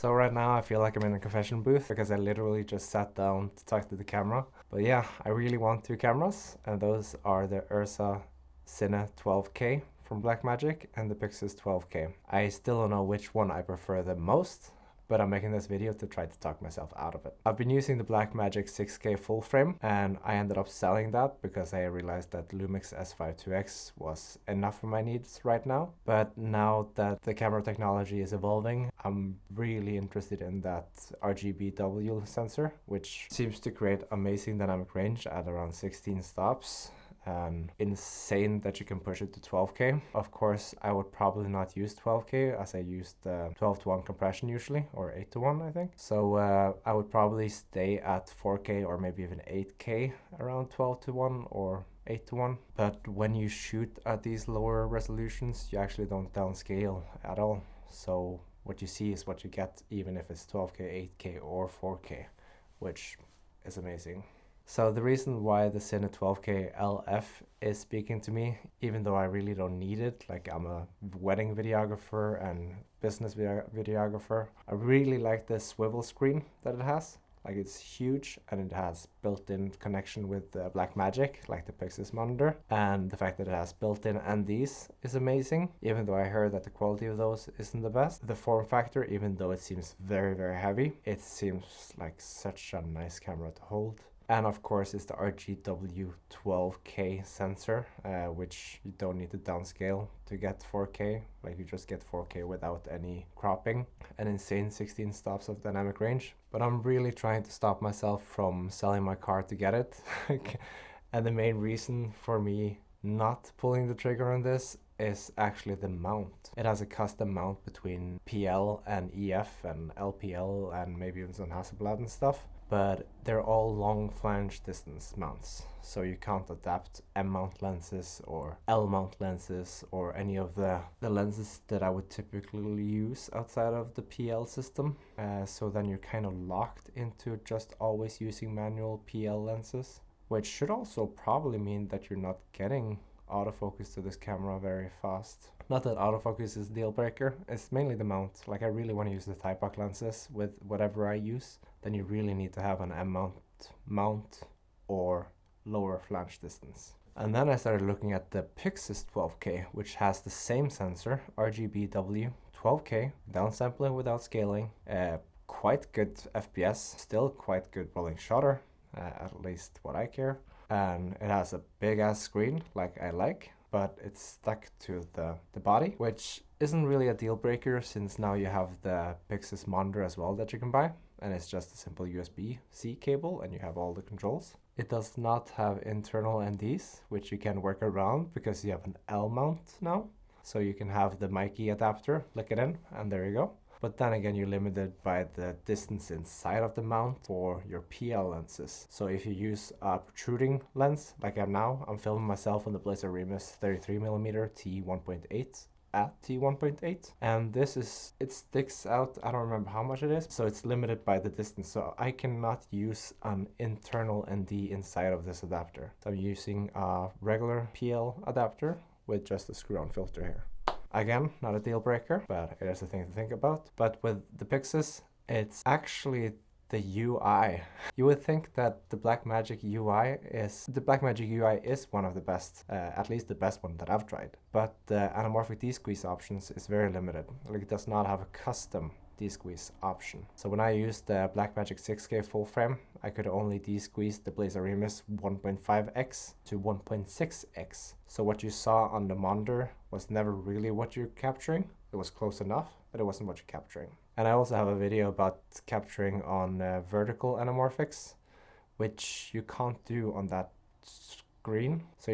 So right now I feel like I'm in a confession booth because I literally just sat down to talk to the camera. But yeah, I really want two cameras, and those are the URSA Cine12K from Blackmagic and the Pyxis12K. I still don't know which one I prefer the most, but I'm making this video to try to talk myself out of it. I've been using the Blackmagic 6K full frame, and I ended up selling that because I realized that Lumix S5 IIX was enough for my needs right now. But now that the camera technology is evolving, I'm really interested in that RGBW sensor, which seems to create amazing dynamic range at around 16 stops. And insane that you can push it to 12K. Of course, I would probably not use 12K as I used 12:1 compression usually, or 8:1 I think. So I would probably stay at 4K or maybe even 8K around 12:1 or 8:1. But when you shoot at these lower resolutions, you actually don't downscale at all. So what you see is what you get, even if it's 12K, 8K or 4K, which is amazing. So the reason why the Cine12K LF is speaking to me, even though I really don't need it, like I'm a wedding videographer and business videographer, I really like the swivel screen that it has. Like, it's huge, and it has built-in connection with the Blackmagic, like the Pixis monitor. And the fact that it has built-in NDs is amazing, even though I heard that the quality of those isn't the best. The form factor, even though it seems very, very heavy, it seems like such a nice camera to hold. And of course, it's the RGW12K sensor, which you don't need to downscale to get 4K. Like, you just get 4K without any cropping. An insane 16 stops of dynamic range. But I'm really trying to stop myself from selling my car to get it. And the main reason for me not pulling the trigger on this is actually the mount. It has a custom mount between PL and EF and LPL and maybe even some Hasselblad and stuff. But they're all long flange distance mounts, so you can't adapt M mount lenses or L mount lenses or any of the lenses that I would typically use outside of the PL system. So then you're kind of locked into just always using manual PL lenses, which should also probably mean that you're not getting autofocus to this camera very fast. Not that autofocus is a deal breaker, it's mainly the mount. Like, I really want to use the Type lenses with whatever I use. Then you really need to have an M mount or lower flange distance. And then I started looking at the Pyxis12K, which has the same sensor, RGBW 12K, downsampling without scaling, quite good FPS, still quite good rolling shutter, at least what I care. And it has a big ass screen like I like, but it's stuck to the body, which isn't really a deal breaker since now you have the Pixis monitor as well that you can buy, and it's just a simple USB-C cable and you have all the controls. It does not have internal NDs, which you can work around because you have an L mount now. So you can have the mic adapter, click it in, and there you go. But then again, you're limited by the distance inside of the mount for your PL lenses. So if you use a protruding lens, like I'm filming myself on the Blazer Remus 33mm T1.8 at T1.8. And it sticks out, I don't remember how much it is. So it's limited by the distance. So I cannot use an internal ND inside of this adapter. So I'm using a regular PL adapter with just a screw-on filter here. Again, not a deal breaker, but it is a thing to think about. But with the Pixis, it's actually the UI. You would think that the Blackmagic UI is one of the best, at least the best one that I've tried. But the anamorphic D-squeeze options is very limited. Like, it does not have a custom D-squeeze option. So when I used the Blackmagic 6K full frame, I could only D-squeeze the Blazer Remus 1.5x to 1.6x. So what you saw on the monitor was never really what you're capturing. It was close enough, but it wasn't what you're capturing. And I also have a video about capturing on vertical anamorphics, which you can't do on that screen. So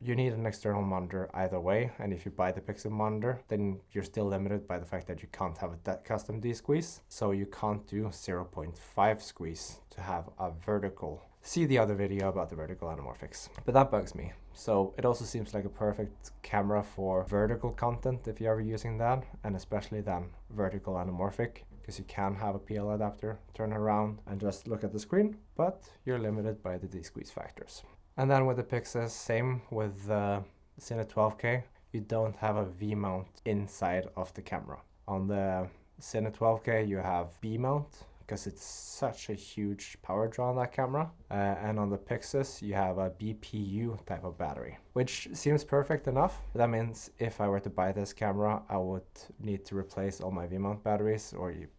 you need an external monitor either way, and if you buy the Pixel monitor, then you're still limited by the fact that you can't have a custom D-squeeze. So you can't do 0.5 squeeze to have a vertical. See the other video about the vertical anamorphics. But that bugs me. So it also seems like a perfect camera for vertical content if you're ever using that, and especially then vertical anamorphic, because you can have a PL adapter, turn around and just look at the screen, but you're limited by the D-squeeze factors. And then with the Pixis, same with the Cine12K, you don't have a V-mount inside of the camera. On the Cine12K you have B mount, because it's such a huge power draw on that camera. And on the Pixis, you have a BPU type of battery, which seems perfect enough. That means if I were to buy this camera, I would need to replace all my V-mount batteries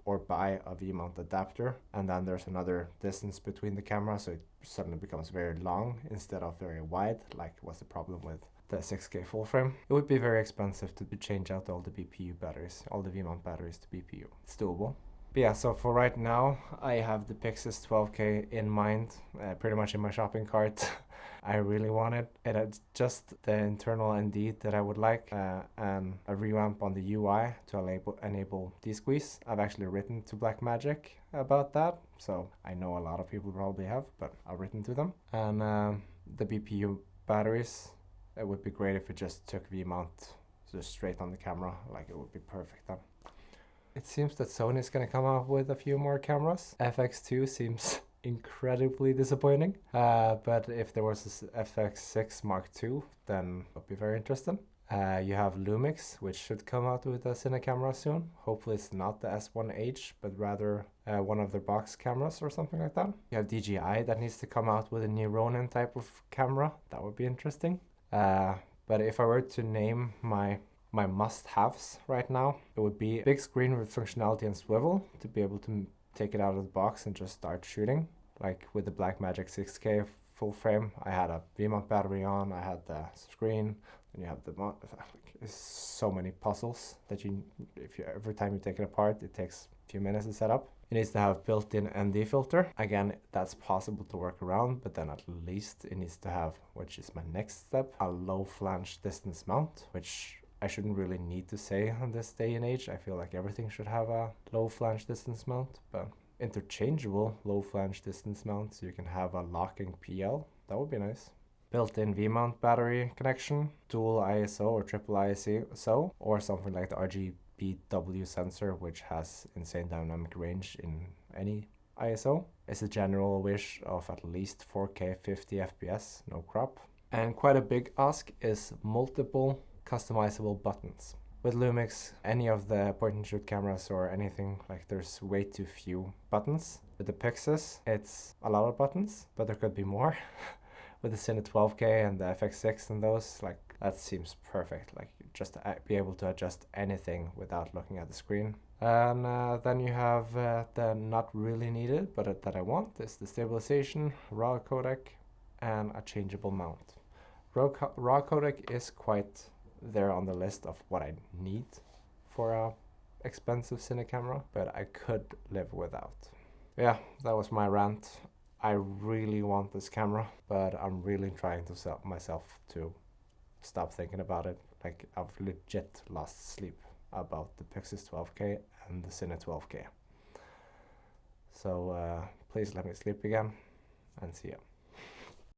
or buy a V-mount adapter. And then there's another distance between the cameras, so it suddenly becomes very long instead of very wide, like was the problem with the 6K full frame. It would be very expensive to change out all the BPU batteries, all the V-mount batteries to BPU. It's doable. But yeah, so for right now, I have the Pyxis12K in mind, pretty much in my shopping cart. I really want it. It had just the internal ND that I would like, and a revamp on the UI to enable de-squeeze. I've actually written to Blackmagic about that, so I know a lot of people probably have, but I've written to them. And the BPU batteries, it would be great if it just took V-mount just straight on the camera, like it would be perfect then. It seems that Sony is going to come out with a few more cameras. FX2 seems incredibly disappointing, but if there was this FX6 Mark II, then it would be very interesting. You have Lumix, which should come out with a Cine camera soon. Hopefully it's not the S1H, but rather one of their box cameras or something like that. You have DJI that needs to come out with a new Ronin type of camera. That would be interesting. But if I were to name my must-haves right now, it would be big screen with functionality and swivel to be able to take it out of the box and just start shooting. Like with the Blackmagic 6K full frame, I had a V-mount battery on, I had the screen, and you have the mount. There's so many puzzles that every time you take it apart, it takes a few minutes to set up. It needs to have built-in ND filter. Again, that's possible to work around, but then at least it needs to have, which is my next step, a low flange distance mount, which I shouldn't really need to say on this day and age. I feel like everything should have a low flange distance mount, but interchangeable low flange distance mount, so you can have a locking PL. That would be nice. Built-in V-mount battery connection, dual ISO or triple ISO, or something like the RGBW sensor, which has insane dynamic range in any ISO. It's a general wish of at least 4K 50 FPS, no crop. And quite a big ask is multiple customizable buttons. With Lumix, any of the point and shoot cameras or anything, like there's way too few buttons. With the Pixis, it's a lot of buttons, but there could be more. With the Cine12K and the FX6 and those, like that seems perfect. Like just to be able to adjust anything without looking at the screen. And then you have the not really needed, but that I want is the stabilization, raw codec, and a changeable mount. Raw codec is quite there on the list of what I need for a expensive Cine camera, but I could live without. Yeah, that was my rant. I really want this camera, but I'm really trying to stop myself to stop thinking about it. Like I've legit lost sleep about the Pyxis12K and the Cine12K. So please let me sleep again, and see ya.